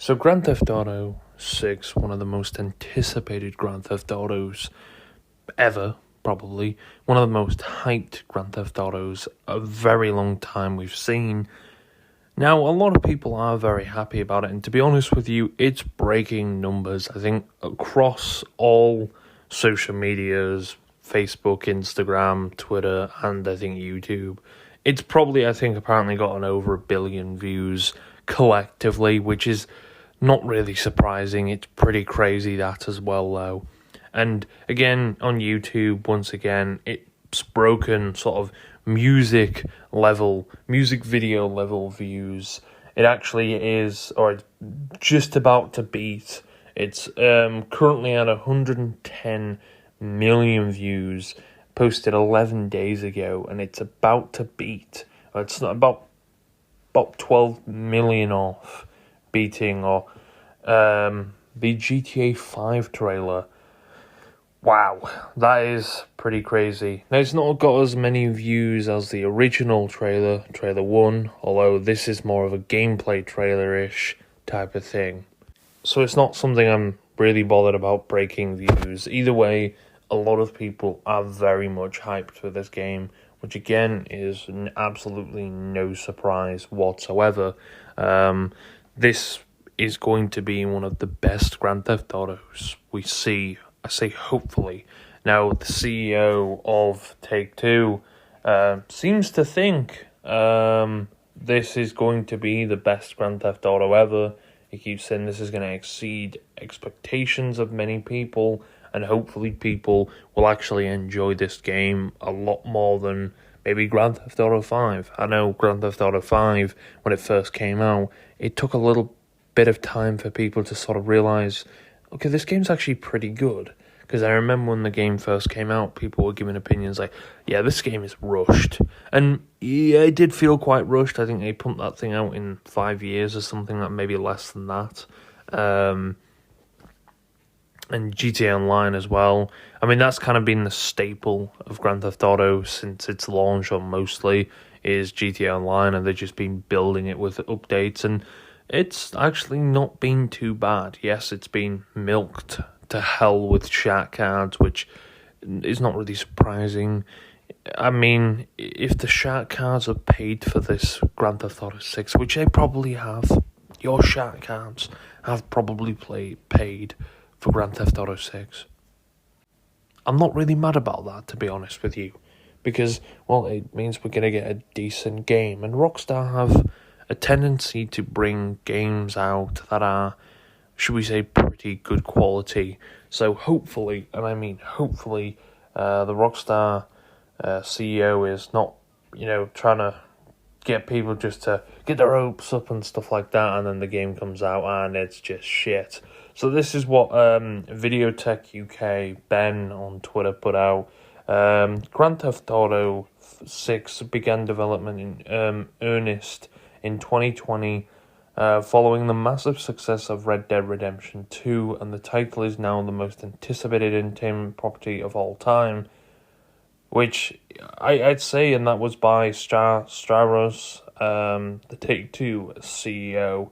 So Grand Theft Auto 6, one of the most anticipated Grand Theft Autos ever, probably. One of the most hyped Grand Theft Autos a very long time we've seen. Now, a lot of people are very happy about it, and to be honest with you, it's breaking numbers, I think, across all social medias, Facebook, Instagram, Twitter, and I think YouTube. It's probably, I think, apparently gotten over 1 billion views collectively, which is not really surprising. It's pretty crazy that as well, though. And again, on YouTube, once again, it's broken sort of music video level views. It actually is, or just about to beat. It's currently at 110 million views, posted 11 days ago, and it's about to beat. It's not about 12 million off beating or the GTA 5 trailer. Wow, that is pretty crazy. Now, it's not got as many views as the original trailer 1, although this is more of a gameplay trailer-ish type of thing. So it's not something I'm really bothered about breaking views. Either way, a lot of people are very much hyped for this game, which again is absolutely no surprise whatsoever. This is going to be one of the best Grand Theft Autos we see. I say hopefully. Now, the CEO of Take-Two seems to think this is going to be the best Grand Theft Auto ever. He keeps saying this is going to exceed expectations of many people, and hopefully people will actually enjoy this game a lot more than maybe Grand Theft Auto 5. I know Grand Theft Auto 5, when it first came out, it took a little bit of time for people to sort of realise, okay, this game's actually pretty good. Because I remember when the game first came out, people were giving opinions like, yeah, this game is rushed. And yeah, it did feel quite rushed. I think they pumped that thing out in 5 years or something, like maybe less than that. And GTA Online as well. I mean, that's kind of been the staple of Grand Theft Auto since its launch, or mostly, is GTA Online, and they've just been building it with updates, and it's actually not been too bad. Yes, it's been milked to hell with shark cards, which is not really surprising. I mean, if the shark cards are paid for this Grand Theft Auto 6, which they probably have, your shark cards have probably paid for Grand Theft Auto 6. I'm not really mad about that, to be honest with you, because, well, it means we're going to get a decent game, and Rockstar have a tendency to bring games out that are, should we say, pretty good quality. So hopefully, and I mean hopefully, the Rockstar CEO is not, trying to get people just to get their hopes up and stuff like that, and then the game comes out and it's just shit. So this is what Videotech UK, Ben on Twitter, put out. Grand Theft Auto 6 began development in earnest in 2020, following the massive success of Red Dead Redemption 2, and the title is now the most anticipated entertainment property of all time, which I'd say, and that was by Straros, the Take-Two CEO.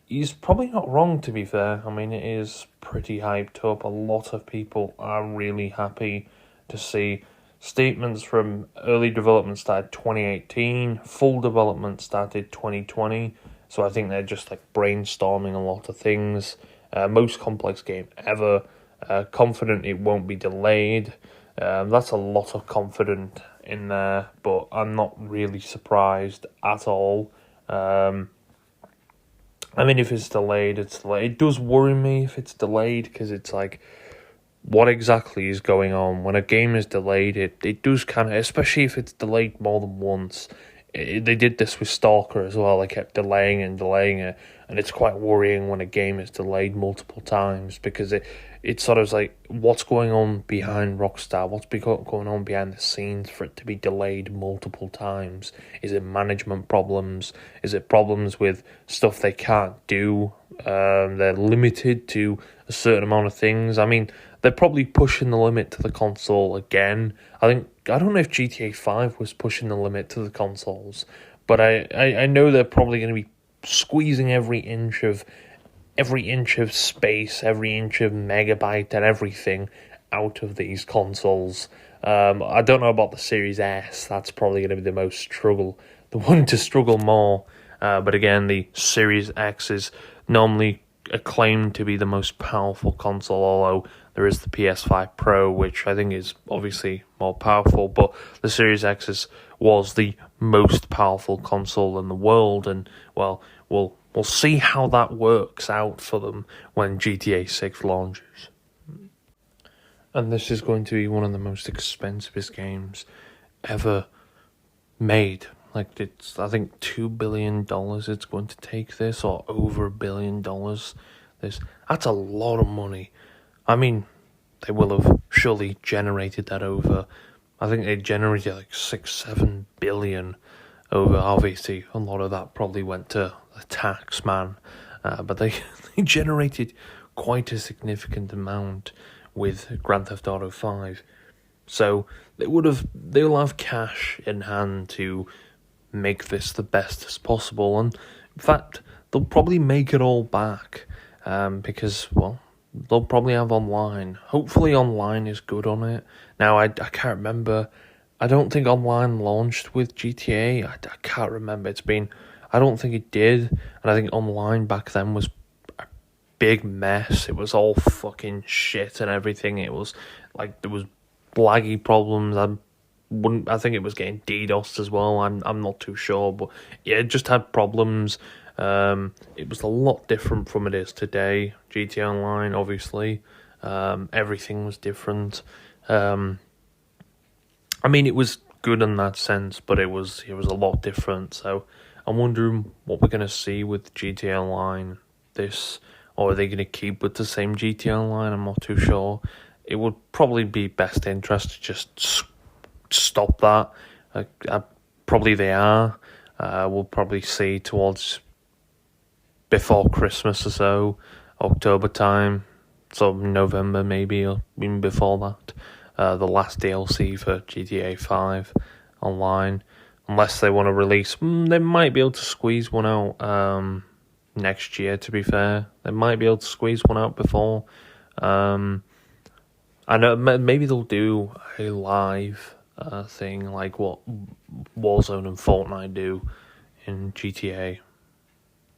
He's probably not wrong, to be fair. I mean, it is pretty hyped up. A lot of people are really happy to see. Statements from early development started 2018, full development started 2020, so I think they're just like brainstorming a lot of things. Most complex game ever. Confident it won't be delayed. That's a lot of confident in there, but I'm not really surprised at all. I mean, if it's delayed, it's delayed. It does worry me if it's delayed, because it's like, what exactly is going on? When a game is delayed, it does kind of, especially if it's delayed more than once. They did this with Stalker as well. They kept delaying it, and it's quite worrying when a game is delayed multiple times, because it's sort of like, what's going on behind Rockstar? What's going on behind the scenes for it to be delayed multiple times? Is it management problems? Is it problems with stuff they can't do? They're limited to a certain amount of things. I mean, they're probably pushing the limit to the console again. I don't know if GTA 5 was pushing the limit to the consoles, but I know they're probably going to be squeezing every inch of every inch of space, every inch of megabyte and everything out of these consoles. I don't know about the Series S. That's probably going to be the one to struggle more. But again, the Series X is normally acclaimed to be the most powerful console, although there is the PS5 Pro, which I think is obviously more powerful, but the Series X was the most powerful console in the world, and, well, we'll see how that works out for them when GTA 6 launches. And this is going to be one of the most expensivest games ever made. Like, it's, I think, $2 billion it's going to take this, or over $1 billion. That's a lot of money. I mean, they will have surely generated that over, I think they generated like 6-7 billion over. Obviously, a lot of that probably went to the tax man, but they generated quite a significant amount with Grand Theft Auto 5. So they'll have cash in hand to make this the best as possible, and in fact, they'll probably make it all back, because, well, they'll probably have online. Hopefully online is good on it. Now, I can't remember. I don't think online launched with GTA. I can't remember. I don't think it did. And I think online back then was a big mess. It was all fucking shit and everything. It was like, there was laggy problems. I think it was getting DDoSed as well. I'm not too sure. But yeah, it just had problems. It was a lot different from it is today. GTA Online, obviously, everything was different. I mean, it was good in that sense, but it was a lot different. So I'm wondering what we're gonna see with GTA Online. Or are they gonna keep with the same GTA Online? I'm not too sure. It would probably be best interest to just stop that. Probably they are. We'll probably see towards before Christmas or so, October time, so November maybe, or even before that, the last DLC for GTA 5 online, unless they want to release, they might be able to squeeze one out next year, to be fair. They might be able to squeeze one out before. I know maybe they'll do a live thing like what Warzone and Fortnite do in GTA.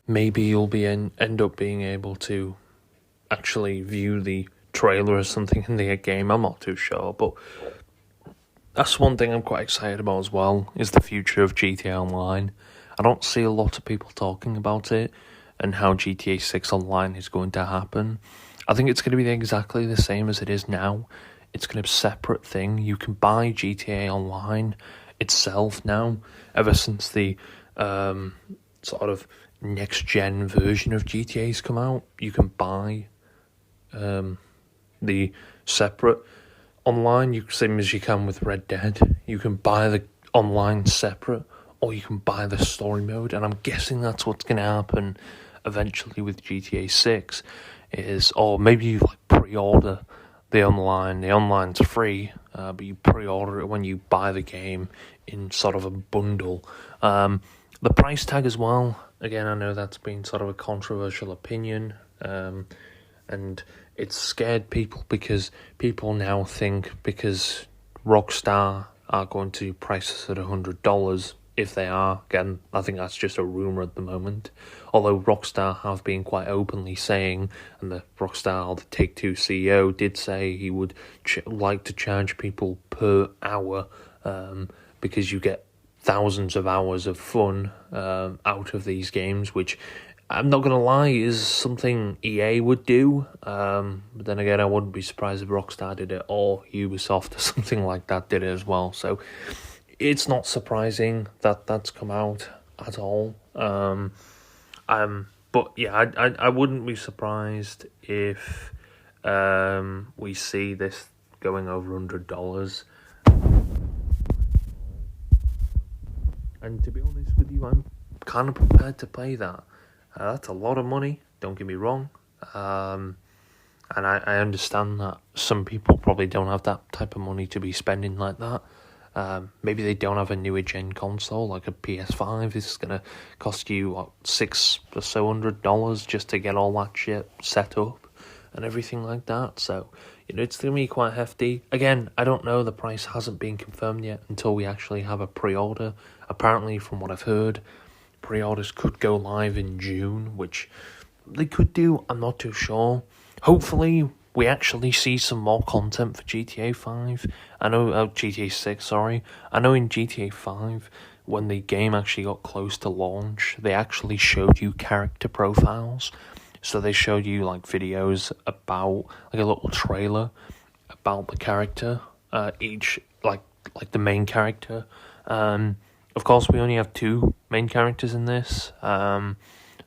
Maybe you'll end up being able to actually view the trailer or something in the game. I'm not too sure, but that's one thing I'm quite excited about as well, is the future of GTA Online. I don't see a lot of people talking about it and how GTA 6 Online is going to happen. I think it's going to be exactly the same as it is now. It's going to be a separate thing. You can buy GTA Online itself now, ever since the sort of next-gen version of GTA's come out. You can buy the separate online, same as you can with Red Dead. You can buy the online separate, or you can buy the story mode, and I'm guessing that's what's going to happen eventually with GTA 6, or maybe you pre-order the online. The online's free, but you pre-order it when you buy the game in sort of a bundle. The price tag as well, again, I know that's been sort of a controversial opinion, and it's scared people because people now think because Rockstar are going to price us at $100, if they are. Again, I think that's just a rumour at the moment. Although Rockstar have been quite openly saying, and the Take-Two CEO did say he would like to charge people per hour, because you get thousands of hours of fun out of these games, which I'm not going to lie is something EA would do. But then again, I wouldn't be surprised if Rockstar did it, or Ubisoft or something like that did it as well. So it's not surprising that that's come out at all. But yeah, I wouldn't be surprised if we see this going over $100. And to be honest with you, I'm kind of prepared to pay that. That's a lot of money, don't get me wrong. And I understand that some people probably don't have that type of money to be spending like that. Maybe they don't have a newer gen console like a PS5. This is gonna cost you what, $600 just to get all that shit set up and everything like that. So it's gonna be quite hefty. Again, I don't know. The price hasn't been confirmed yet until we actually have a pre-order. Apparently, from what I've heard, pre-orders could go live in June, which they could do. I'm not too sure. Hopefully, we actually see some more content for GTA 5. I know, GTA 6, sorry. I know in GTA 5, when the game actually got close to launch, they actually showed you character profiles. So they showed you, like, videos about, like, a little trailer about the character, each, like the main character. Of course, we only have 2 main characters in this,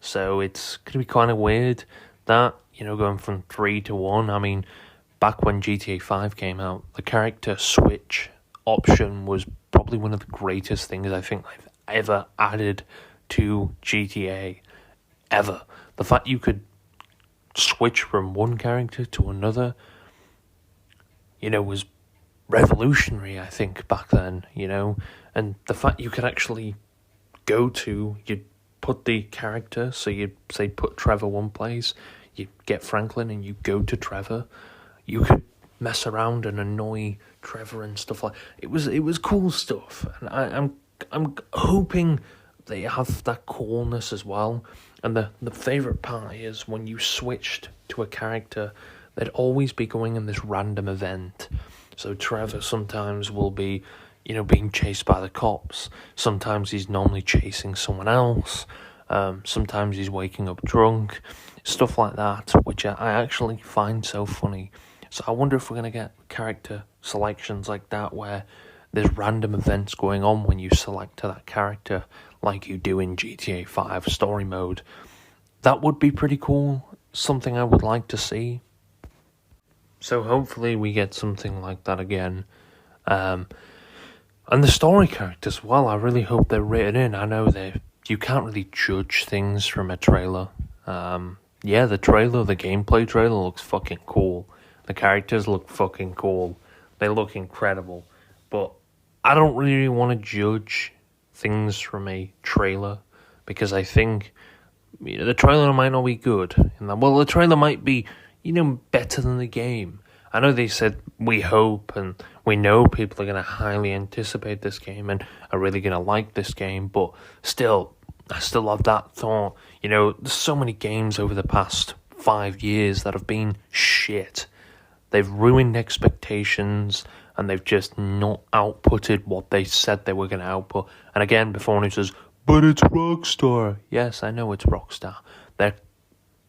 so it's going to be kind of weird that, going from 3 to 1. I mean, back when GTA 5 came out, the character switch option was probably one of the greatest things I think I've ever added to GTA, ever. The fact you could switch from one character to another, was revolutionary, I think, back then, and the fact you could actually you'd put the character, so you'd say put Trevor one place, you get Franklin and you go to Trevor, you could mess around and annoy Trevor and stuff like it was cool stuff, and I'm hoping they have that coolness as well. And the favourite part is when you switched to a character, they'd always be going in this random event. So Trevor sometimes will be, being chased by the cops. Sometimes he's normally chasing someone else. Sometimes he's waking up drunk. Stuff like that, which I actually find so funny. So I wonder if we're going to get character selections like that, where there's random events going on when you select that character, like you do in GTA 5 story mode. That would be pretty cool. Something I would like to see. So hopefully we get something like that again. And the story characters as well, I really hope they're written in. I know you can't really judge things from a trailer. The trailer, the gameplay trailer looks fucking cool. The characters look fucking cool. They look incredible. But I don't really want to judge things from a trailer, because I think the trailer might not be good. The trailer might be, better than the game. I know they said we hope and we know people are going to highly anticipate this game and are really going to like this game, but still, I still have that thought. There's so many games over the past 5 years that have been shit. They've ruined expectations and they've just not outputted what they said they were going to output. And again, before anyone says, but it's Rockstar. Yes, I know it's Rockstar. They're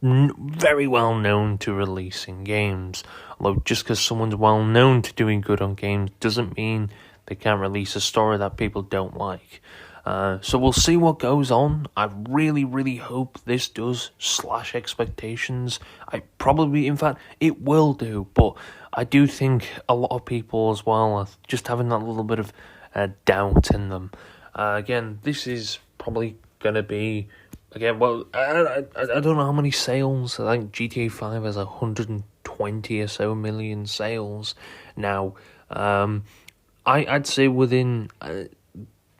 very well known to releasing games. Although just because someone's well known to doing good on games doesn't mean they can't release a story that people don't like. So we'll see what goes on. I really, really hope this does slash expectations. In fact, it will do. But I do think a lot of people as well are just having that little bit of doubt in them. Again, this is probably going to be... Again, well, I don't know how many sales. I think GTA 5 has 120 or so million sales now. I'd say within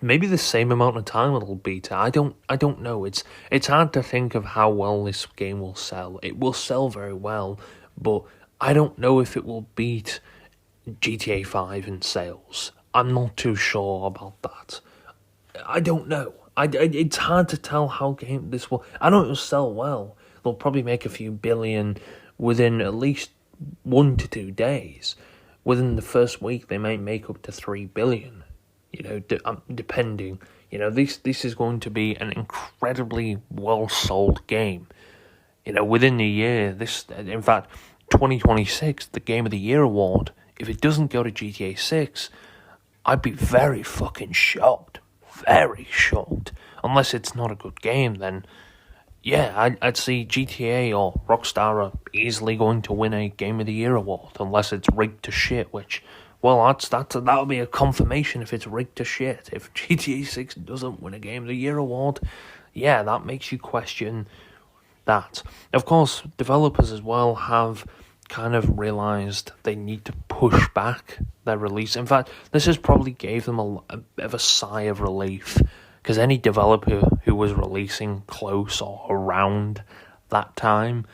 maybe the same amount of time it'll beat. I don't know. It's hard to think of how well this game will sell. It will sell very well, but I don't know if it will beat GTA 5 in sales. I'm not too sure about that. I don't know. It's hard to tell how this will... I know it will sell well. They'll probably make a few billion within at least 1 to 2 days. Within the first week, they might make up to 3 billion. Depending. This is going to be an incredibly well-sold game. Within the year, in fact, 2026, the Game of the Year award, if it doesn't go to GTA 6, I'd be very fucking shocked. Very shocked. Unless it's not a good game, then yeah, I'd see GTA or Rockstar are easily going to win a Game of the Year award, unless it's rigged to shit, which, well, that'll be a confirmation if it's rigged to shit. If GTA 6 doesn't win a Game of the Year award, yeah, that makes you question that. Of course, developers as well have kind of realised they need to push back their release. In fact, this has probably gave them a bit of a sigh of relief, because any developer who was releasing close or around that time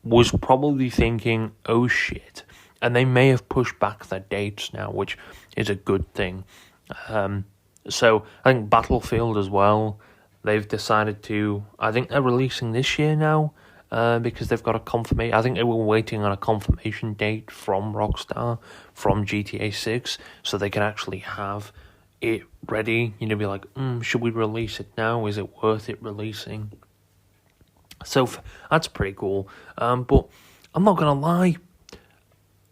was probably thinking, oh shit. And they may have pushed back their dates now, which is a good thing. So I think Battlefield as well, they've decided to, I think they're releasing this year now, because they've got a confirmation. I think they were waiting on a confirmation date from Rockstar, from GTA 6, so they can actually have it ready. You know, be like, should we release it now? Is it worth it releasing? So that's pretty cool. But I'm not going to lie,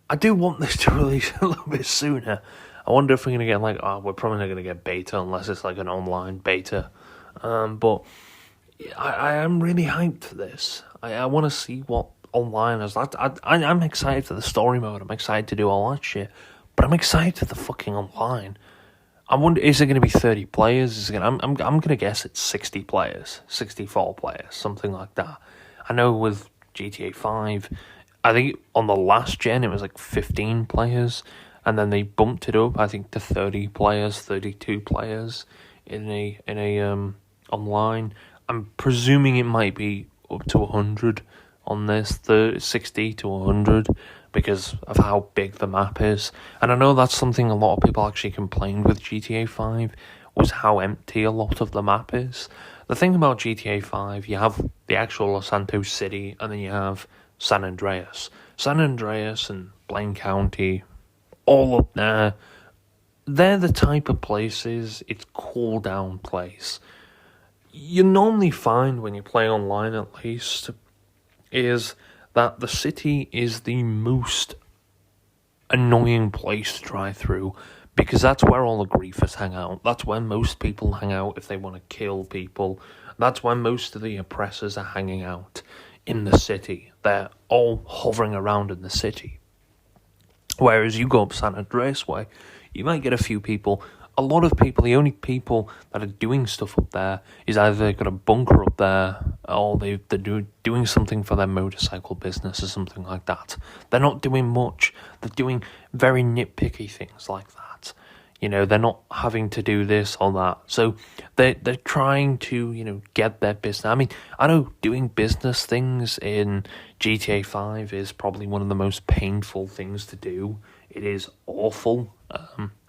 I do want this to release a little bit sooner. I wonder if we're going to get we're probably not going to get beta unless it's like an online beta. But I am really hyped for this. I want to see what online is like. I'm excited for the story mode. I'm excited to do all that shit. But I'm excited for the fucking online. I wonder, is it going to be 30 players? I'm going to guess it's 60 players, 64 players, something like that. I know with GTA 5, I think on the last gen it was like 15 players, and then they bumped it up, I think, to 30 players, 32 players in a online. I'm presuming it might be up to 100 on this, 60 to 100, because of how big the map is. And I know that's something a lot of people actually complained with GTA 5, was how empty a lot of the map is. The thing about GTA 5, you have the actual Los Santos City, and then you have San Andreas. San Andreas and Blaine County, all up there, they're the type of places, it's cool down place. You normally find when you play online, at least, is that the city is the most annoying place to drive through, because that's where all the griefers hang out. That's where most people hang out if they want to kill people. That's where most of the oppressors are hanging out, in the city. They're all hovering around in the city. Whereas you go up San Andreas way, you might get a few people. A lot of people, the only people that are doing stuff up there is either they've got a bunker up there, or they're doing something for their motorcycle business or something like that. They're not doing much. They're doing very nitpicky things like that. You know, they're not having to do this or that. So they're trying to, you know, get their business. I mean, I know doing business things in GTA 5 is probably one of the most painful things to do. It is awful.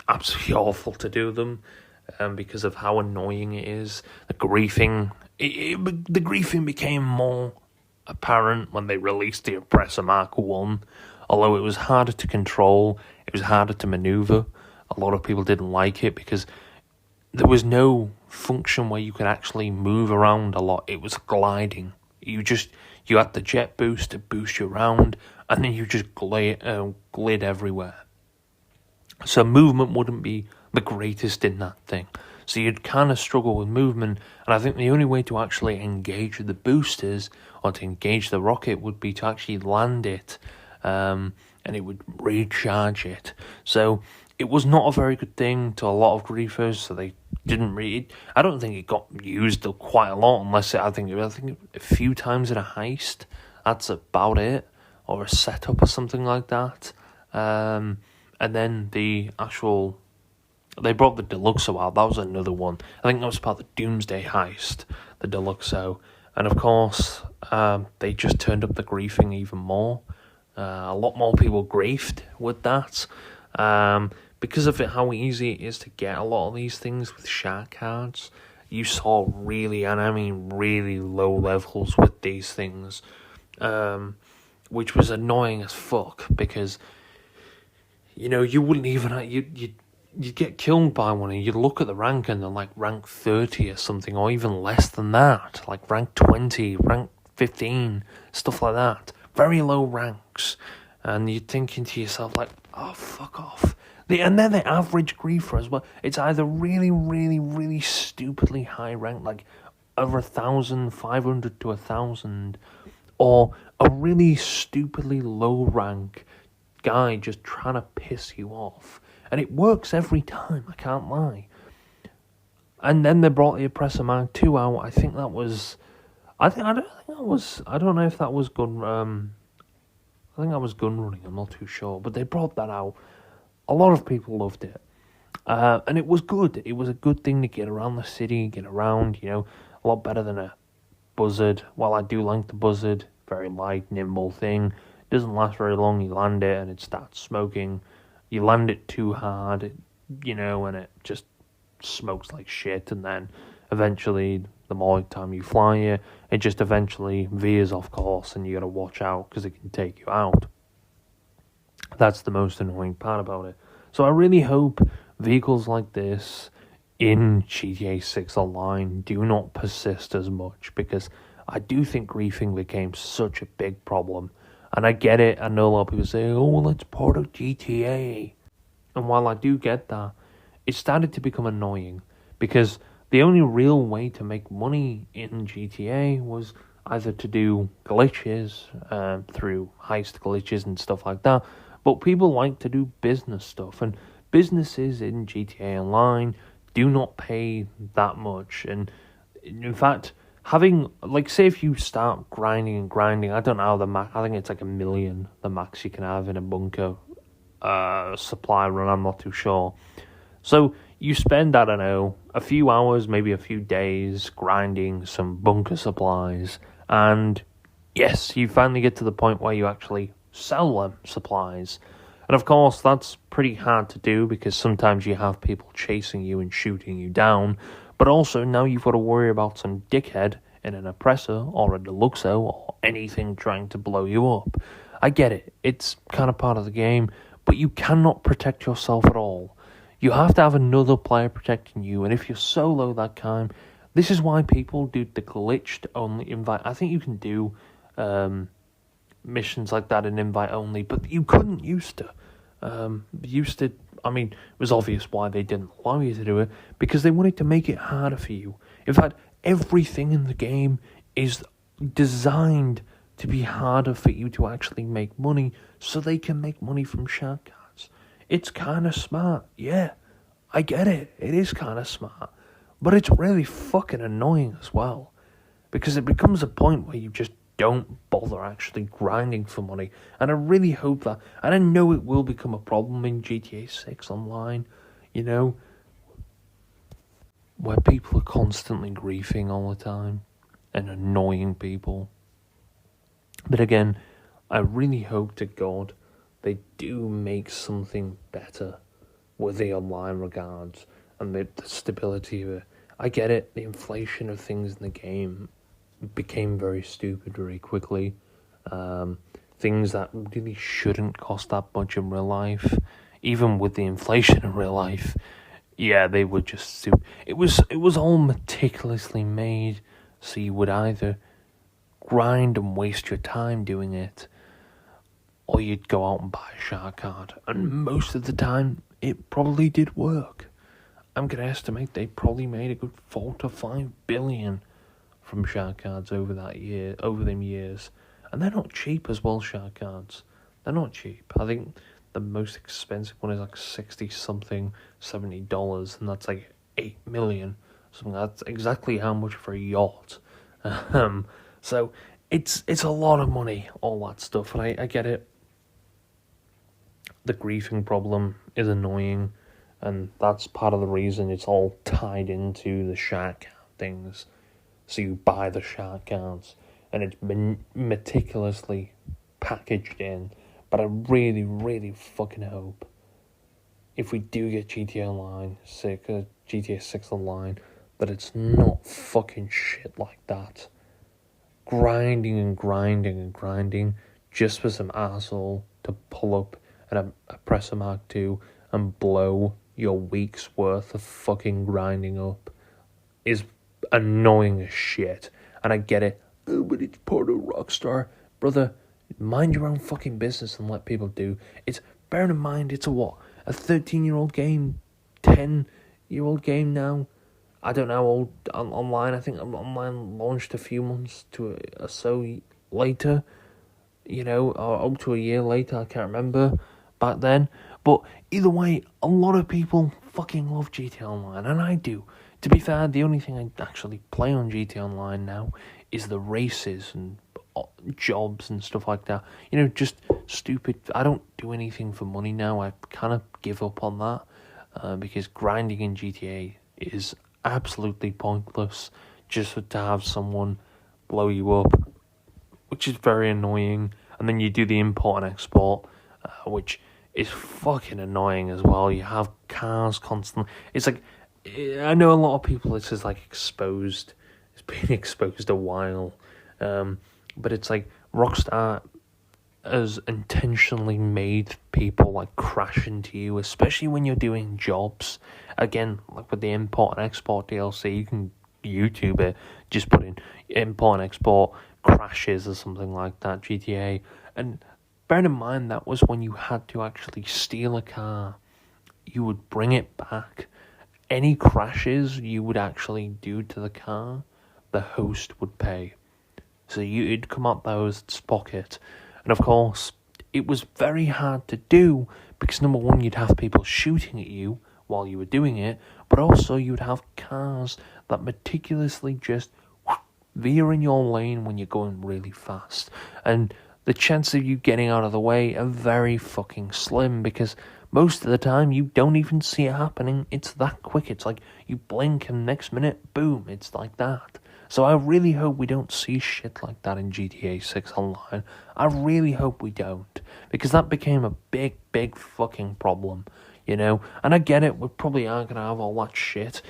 Absolutely awful to do them, because of how annoying it is. The griefing, the griefing became more apparent when they released the Oppressor Mark 1. Although it was harder to control, it was harder to maneuver. A lot of people didn't like it because there was no function where you could actually move around a lot. It was gliding. You had the jet boost to boost you around, and then you just glid everywhere. So movement wouldn't be the greatest in that thing. So you'd kind of struggle with movement. And I think the only way to actually engage the boosters, or to engage the rocket, would be to actually land it. And it would recharge it. So it was not a very good thing to a lot of griefers. So they didn't really... I don't think it got used quite a lot. Unless I think a few times in a heist. That's about it. Or a setup or something like that. And then the actual... They brought the Deluxo out. That was another one. I think that was part of the Doomsday heist, the Deluxo. And of course, they just turned up the griefing even more. A lot more people griefed with that. Because of how easy it is to get a lot of these things with shark cards. You saw really, and I mean really low levels with these things. Which was annoying as fuck, because... You know, you wouldn't even... You'd get killed by one, and you'd look at the rank, and they're like rank 30 or something, or even less than that. Like rank 20, rank 15, stuff like that. Very low ranks. And you're thinking to yourself, like, oh, fuck off. And then the average griefer as well. It's either really, really, really stupidly high rank, like over 1,500 to 1,000, or a really stupidly low rank guy just trying to piss you off. And it works every time, I can't lie. And then they brought the Oppressor Mark 2 out. I think that was... I don't know if that was good. I think that was gun running, I'm not too sure. But they brought that out. A lot of people loved it. And it was good. It was a good thing to get around the city, get around, a lot better than a buzzard. While I do like the buzzard, very light, nimble thing. Doesn't last very long. You land it and it starts smoking. You land it too hard, and it just smokes like shit. And then eventually, the more time you fly it just eventually veers off course and you gotta watch out because it can take you out. That's the most annoying part about it. So I really hope vehicles like this in GTA 6 Online do not persist as much, because I do think griefing became such a big problem. And I get it, I know a lot of people say, oh, well, it's part of GTA. And while I do get that, it started to become annoying, because the only real way to make money in GTA was either to do glitches, through heist glitches and stuff like that, but people like to do business stuff, and businesses in GTA Online do not pay that much. And in fact, having, say if you start grinding and grinding, I don't know how the max, I think it's like 1 million, the max you can have in a bunker supply run, I'm not too sure. So you spend, I don't know, a few hours, maybe a few days grinding some bunker supplies, and yes, you finally get to the point where you actually sell them supplies. And of course, that's pretty hard to do because sometimes you have people chasing you and shooting you down, but also now you've got to worry about some dickhead in an oppressor or a deluxo or anything trying to blow you up. I get it, it's kind of part of the game, but you cannot protect yourself at all. You have to have another player protecting you, and if you're solo that time, this is why people do the glitched only invite. I think you can do missions like that in invite only, but you couldn't used to. It was obvious why they didn't allow you to do it, because they wanted to make it harder for you. In fact, everything in the game is designed to be harder for you to actually make money, so they can make money from shark cards. It's kind of smart, yeah, I get it, it is kind of smart, but it's really fucking annoying as well, because it becomes a point where you just don't bother actually grinding for money. And I really hope that, and I know it will become a problem in GTA 6 Online, where people are constantly griefing all the time and annoying people. But again, I really hope to God they do make something better with the online regards and the stability of it. I get it, the inflation of things in the game became very stupid very quickly. Things that really shouldn't cost that much in real life, even with the inflation in real life, yeah, they were just stupid. It was all meticulously made, so you would either grind and waste your time doing it, or you'd go out and buy a shark card. And most of the time, it probably did work. I'm going to estimate they probably made a good 4 to 5 billion from shark cards over them years. And they're not cheap as well, shark cards. They're not cheap. I think the most expensive one is like $60-something, $70, and that's like 8 million. Something that's exactly how much for a yacht. So it's a lot of money, all that stuff, and I get it. The griefing problem is annoying, and that's part of the reason it's all tied into the shark card things. So you buy the shark cards, and it's been meticulously packaged in. But I really, really fucking hope if we do get GTA 6 Online, that it's not fucking shit like that. Grinding and grinding and grinding just for some asshole to pull up an Oppressor Mark II and blow your week's worth of fucking grinding up is annoying as shit. And I get it. Oh, but it's part of Rockstar. Brother, mind your own fucking business and let people do. Bear in mind, it's a 13-year-old game? 10-year-old game now? I don't know, old online. I think online launched a few months to or so later, or up to a year later. I can't remember back then. But either way, a lot of people fucking love GTA Online, and I do. To be fair, the only thing I actually play on GTA Online now is the races and jobs and stuff like that. Just stupid. I don't do anything for money now. I kind of give up on that because grinding in GTA is absolutely pointless. Just to have someone blow you up, which is very annoying. And then you do the import and export, which is fucking annoying as well. You have cars constantly. It's like, I know a lot of people, this is like exposed. It's been exposed a while. But it's like Rockstar has intentionally made people like crash into you, especially when you're doing jobs. Again, like with the import and export DLC, you can YouTube it, just put in import and export crashes or something like that, GTA. And bear in mind, that was when you had to actually steal a car. You would bring it back. Any crashes you would actually do to the car, the host would pay. So you'd come up the host's pocket. And of course, it was very hard to do because number one, you'd have people shooting at you while you were doing it, but also you'd have cars that meticulously just veer in your lane when you're going really fast. And the chances of you getting out of the way are very fucking slim because most of the time you don't even see it happening. It's that quick. It's like you blink and next minute, boom, it's like that. So I really hope we don't see shit like that in GTA 6 Online. I really hope we don't. Because that became a big, big fucking problem, you know? And I get it, we probably aren't going to have all that shit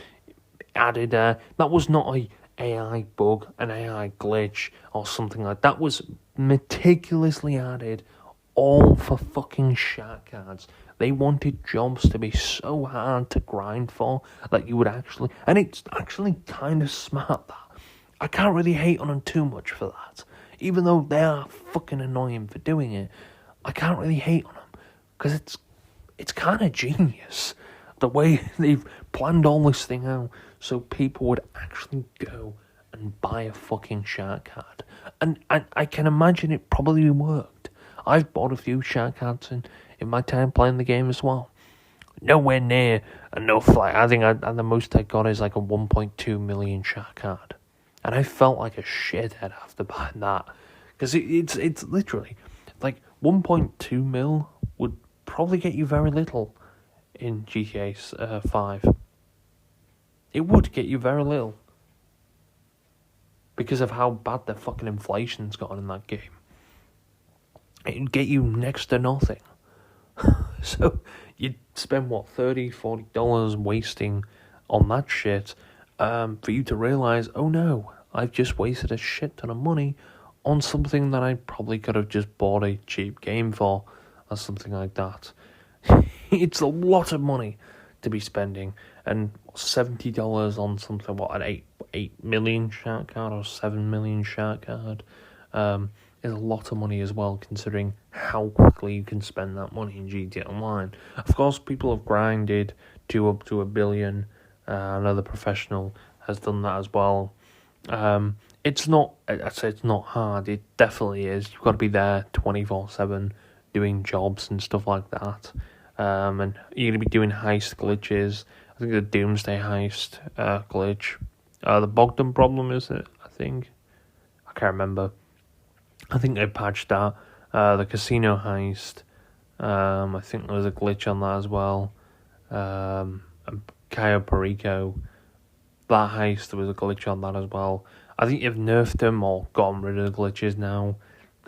added there. That was not a AI bug, an AI glitch, or something like that. That was meticulously added all for fucking shark cards. They wanted jobs to be so hard to grind for that you would actually... And it's actually kind of smart, that. I can't really hate on them too much for that. Even though they are fucking annoying for doing it, I can't really hate on them. Because it's kind of genius. The way they've planned all this thing out so people would actually go and buy a fucking shark card. And I can imagine it probably worked. I've bought a few shark cards in my time playing the game as well. Nowhere near enough. Like, I think the most I got is like a 1.2 million shark card. And I felt like a shithead after buying that. Because it's literally, like, 1.2 mil would probably get you very little in GTA 5. It would get you very little. Because of how bad the fucking inflation's gotten in that game. It'd get you next to nothing. So, you'd spend, $30, $40 wasting on that shit, for you to realise, oh no, I've just wasted a shit ton of money on something that I probably could have just bought a cheap game for, or something like that. It's a lot of money to be spending, and $70 on something, an 8 million shark card or 7 million shark card, is a lot of money as well, considering how quickly you can spend that money in GTA Online. Of course, people have grinded to up to 1 billion. Another professional has done that as well. It's not, I'd say it's not hard. It definitely is. You've got to be there 24/7 doing jobs and stuff like that. And you're going to be doing heist glitches. I think the Doomsday heist glitch. The Bogdan problem, is it? I think. I can't remember. I think they patched that. The casino heist. I think there was a glitch on that as well. Cayo Perico. That heist, there was a glitch on that as well. I think you've nerfed them or gotten rid of the glitches now.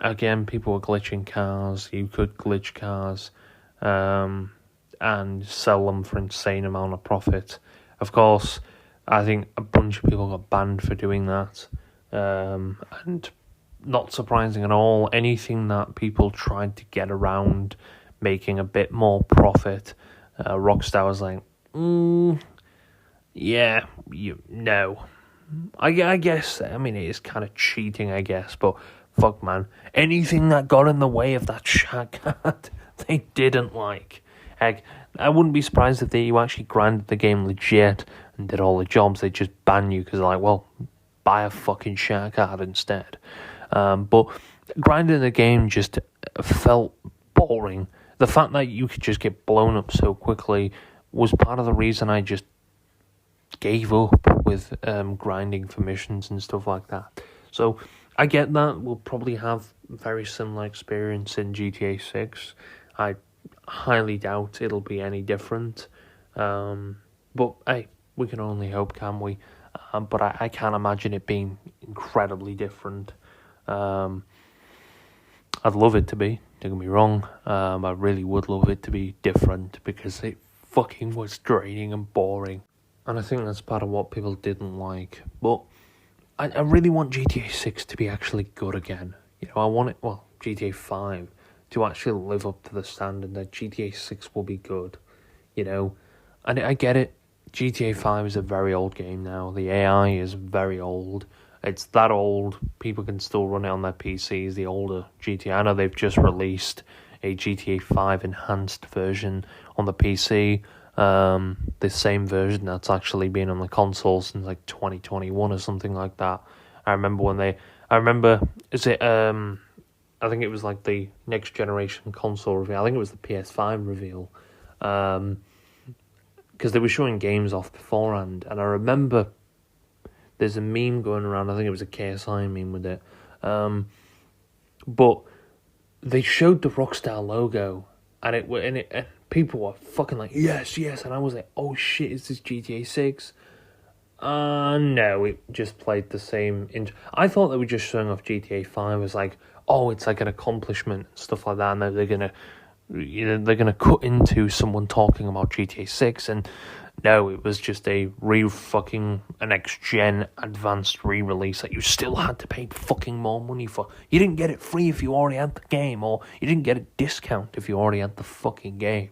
Again, people were glitching cars. You could glitch cars and sell them for insane amount of profit. Of course, I think a bunch of people got banned for doing that. And not surprising at all, anything that people tried to get around making a bit more profit, Rockstar was like, yeah, no. I guess, I mean, it is kind of cheating, I guess, but fuck, man. Anything that got in the way of that shark card, they didn't like. Heck, I wouldn't be surprised if you actually grinded the game legit and did all the jobs. They'd just ban you because they're like, well, buy a fucking shark card instead. But grinding the game just felt boring. The fact that you could just get blown up so quickly was part of the reason I just gave up with grinding for missions and stuff like that. So I get that we'll probably have very similar experience in GTA 6. I highly doubt it'll be any different. But hey, we can only hope, can't we? But I can't imagine it being incredibly different. I'd love it to be, don't get me wrong. I really would love it to be different because it fucking was draining and boring. And I think that's part of what people didn't like. But I really want GTA 6 to be actually good again. I want it, GTA 5 to actually live up to the standard that GTA 6 will be good. And I get it. GTA 5 is a very old game now. The AI is very old. It's that old, people can still run it on their PCs, the older GTA. I know they've just released a GTA 5 enhanced version on the PC. The same version that's actually been on the console since like 2021 or something like that. I remember, I think it was like the next generation console reveal. I think it was the PS5 reveal. Because they were showing games off beforehand, and I remember there's a meme going around. I think it was a KSI meme with it, but they showed the Rockstar logo, and people were fucking like yes, and I was like, oh shit, is this GTA 6? No, it just played the same. I thought they were just showing off GTA 5 as like, oh, it's like an accomplishment and stuff like that, and they're gonna cut into someone talking about GTA 6, and no, it was just a an next-gen advanced re-release that you still had to pay fucking more money for. You didn't get it free if you already had the game, or you didn't get a discount if you already had the fucking game.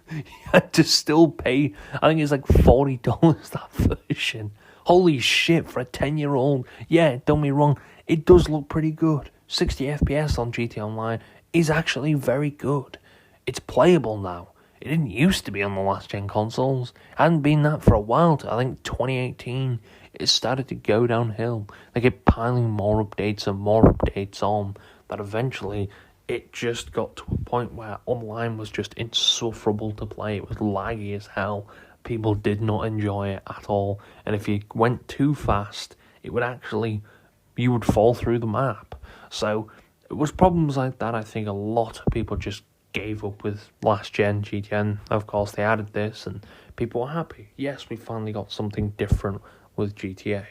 You had to still pay, I think it's like $40 that version. Holy shit, for a 10-year-old. Yeah, don't be wrong, it does look pretty good. 60 FPS on GTA Online is actually very good. It's playable now. It didn't used to be on the last gen consoles. It hadn't been that for a while. I think 2018, it started to go downhill. They kept piling more updates and more updates on, that eventually it just got to a point where online was just insufferable to play. It was laggy as hell. People did not enjoy it at all. And if you went too fast, you would fall through the map. So it was problems like that. I think a lot of people just gave up with last gen GTA. Of course, they added this and people were happy. Yes, we finally got something different with GTA.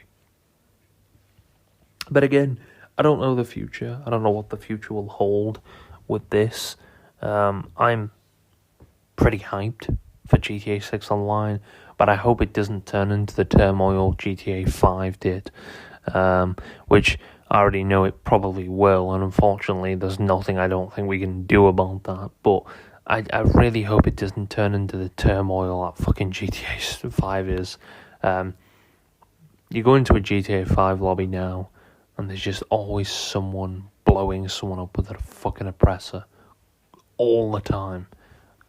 But again, I don't know the future. I don't know what the future will hold with this. I'm pretty hyped for GTA 6 Online, but I hope it doesn't turn into the turmoil GTA 5 did, which I already know it probably will, and unfortunately there's nothing I don't think we can do about that, but I really hope it doesn't turn into the turmoil that fucking GTA 5 is. You go into a GTA 5 lobby now, and there's just always someone blowing someone up with a fucking oppressor. All the time.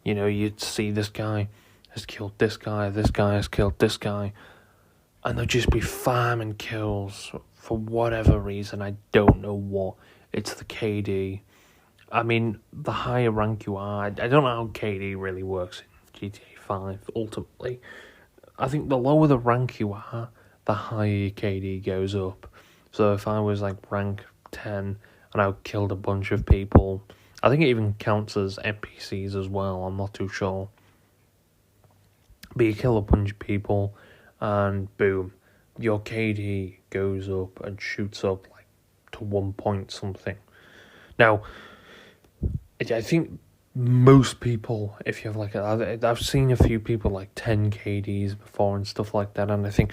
You'd see this guy has killed this guy has killed this guy, and there'll just be farming kills for whatever reason. I don't know what. It's the KD. I mean, the higher rank you are, I don't know how KD really works in GTA 5, ultimately. I think the lower the rank you are, the higher your KD goes up. So if I was like rank 10 and I killed a bunch of people, I think it even counts as NPCs as well, I'm not too sure. But you kill a bunch of people and boom, your KD goes up and shoots up like to 1 point something. Now, I think most people, if you have like I've seen a few people like 10 KDs before and stuff like that, and I think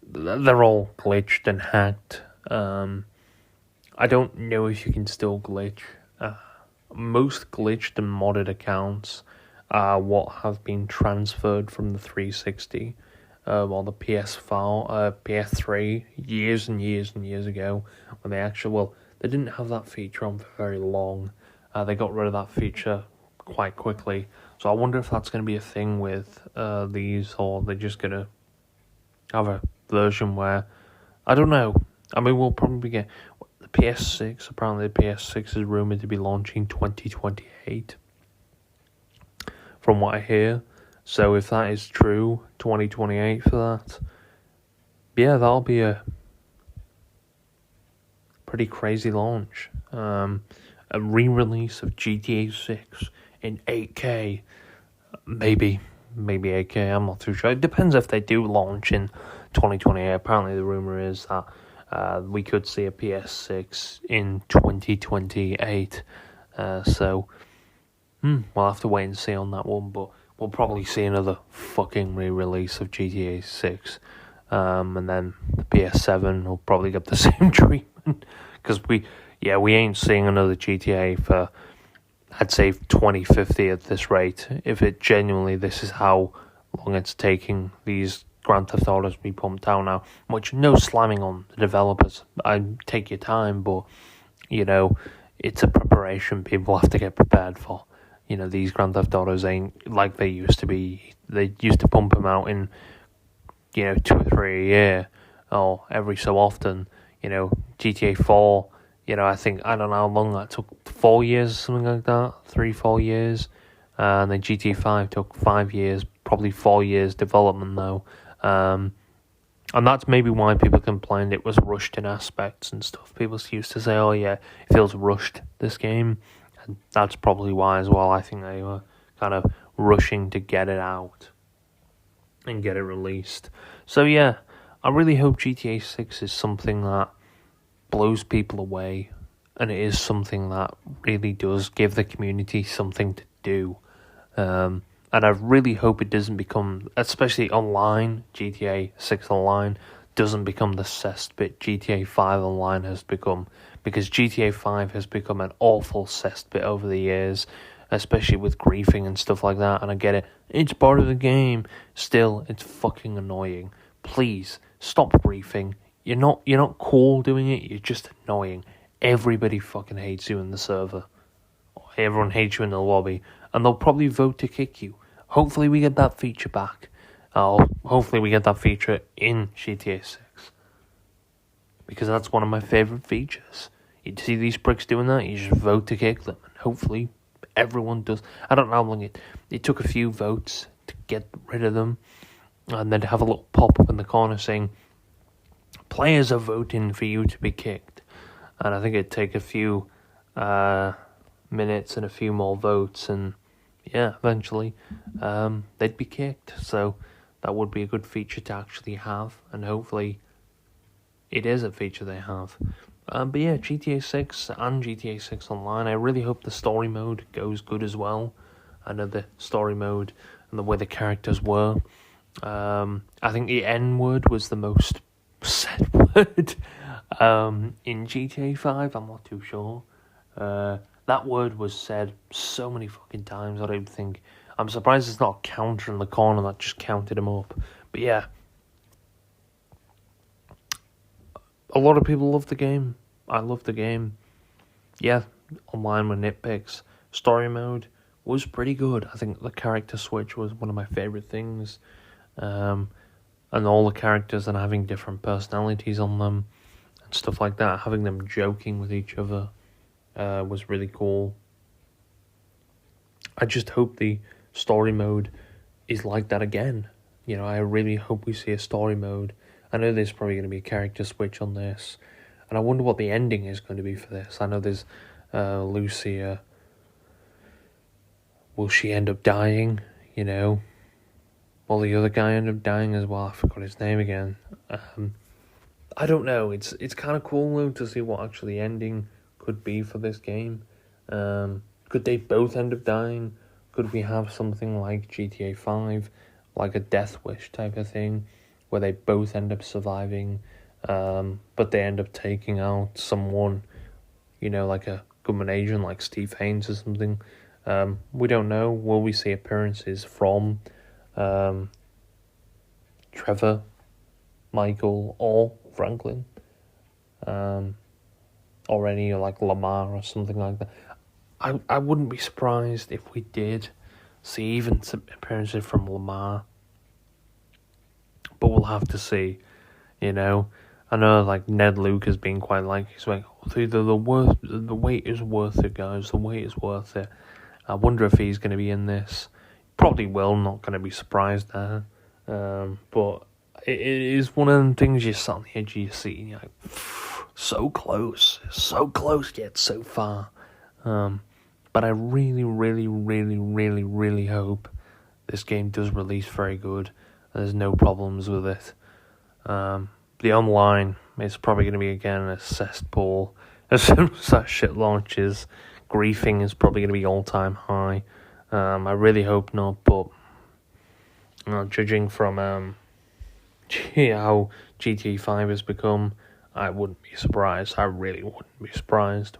they're all glitched and hacked. I don't know if you can still glitch. Most glitched and modded accounts are what have been transferred from the 360 or the PS3 years and years and years ago, when they didn't have that feature on for very long. They got rid of that feature quite quickly. So I wonder if that's going to be a thing with these, or they're just going to have a version where, I don't know. I mean, we'll probably get the PS6. Apparently, the PS6 is rumored to be launching 2028, from what I hear. So if that is true, 2028 for that, yeah, that'll be a pretty crazy launch. A re-release of GTA 6 in 8K, maybe 8K, I'm not too sure. It depends if they do launch in 2028. Apparently the rumour is that we could see a PS6 in 2028. So we'll have to wait and see on that one, but we'll probably see another fucking re-release of GTA 6. And then the PS7 will probably get the same treatment. Because we ain't seeing another GTA for, I'd say, 2050 at this rate. If it genuinely, this is how long it's taking these Grand Theft Autos to be pumped out now. Which, no slamming on the developers. I take your time, but, it's a preparation people have to get prepared for. These Grand Theft Autos ain't like they used to be. They used to pump them out in, 2 or 3 a year, or every so often. GTA 4, I think, I don't know how long that took, 4 years or something like that, 3-4 years, and then GTA 5 took 5 years, probably 4 years development though, and that's maybe why people complained it was rushed in aspects and stuff. People used to say, oh yeah, it feels rushed, this game, and that's probably why as well. I think they were kind of rushing to get it out and get it released. So yeah, I really hope GTA 6 is something that blows people away, and it is something that really does give the community something to do. And I really hope it doesn't become, especially online, GTA 6 Online, doesn't become the cesspit GTA 5 Online has become. Because GTA 5 has become an awful cesspit over the years, especially with griefing and stuff like that. And I get it, it's part of the game. Still, it's fucking annoying. Please, stop griefing. You're not cool doing it, you're just annoying. Everybody fucking hates you in the server. Everyone hates you in the lobby. And they'll probably vote to kick you. Hopefully we get that feature back. Hopefully we get that feature in GTA 6. Because that's one of my favourite features. You see these pricks doing that, you just vote to kick them. And hopefully everyone does. I don't know how long it took a few votes to get rid of them. And then to have a little pop-up in the corner saying, players are voting for you to be kicked. And I think it'd take a few minutes and a few more votes, and yeah, eventually they'd be kicked. So that would be a good feature to actually have, and hopefully it is a feature they have. But yeah, GTA 6 and GTA 6 Online, I really hope the story mode goes good as well. I know the story mode and the way the characters were. I think the N-word was the most said word in GTA 5, I'm not too sure. That word was said so many fucking times, I don't think. I'm surprised there's not a counter in the corner that just counted him up. But yeah, a lot of people love the game. I love the game. Yeah, online with nitpicks. Story mode was pretty good. I think the character switch was one of my favourite things. And all the characters and having different personalities on them and stuff like that, having them joking with each other was really cool. I just hope the story mode is like that again. I really hope we see a story mode. I know there's probably going to be a character switch on this, and I wonder what the ending is going to be for this. I know there's Lucia. Will she end up dying? Will the other guy end up dying as well? I forgot his name again. I don't know. It's kind of cool though to see what actually the ending could be for this game. Could they both end up dying? Could we have something like GTA 5, like a Death Wish type of thing, where they both end up surviving, but they end up taking out someone, like a government agent like Steve Haynes or something. We don't know. Will we see appearances from Trevor, Michael, or Franklin? Or any like Lamar or something like that. I wouldn't be surprised if we did see even some appearances from Lamar. But we'll have to see, I know like Ned Luke has been quite like, he's like, the wait is worth it, guys, the wait is worth it. I wonder if he's going to be in this. Probably will, not going to be surprised there. But it is one of them things you sat on the edge of your seat and you're like, so close yet so far. But I really, really, really, really, really hope this game does release very good and there's no problems with it. The online is probably going to be again a cesspool. As soon as that shit launches, griefing is probably going to be all-time high. I really hope not, but judging from how GTA 5 has become, I wouldn't be surprised. I really wouldn't be surprised.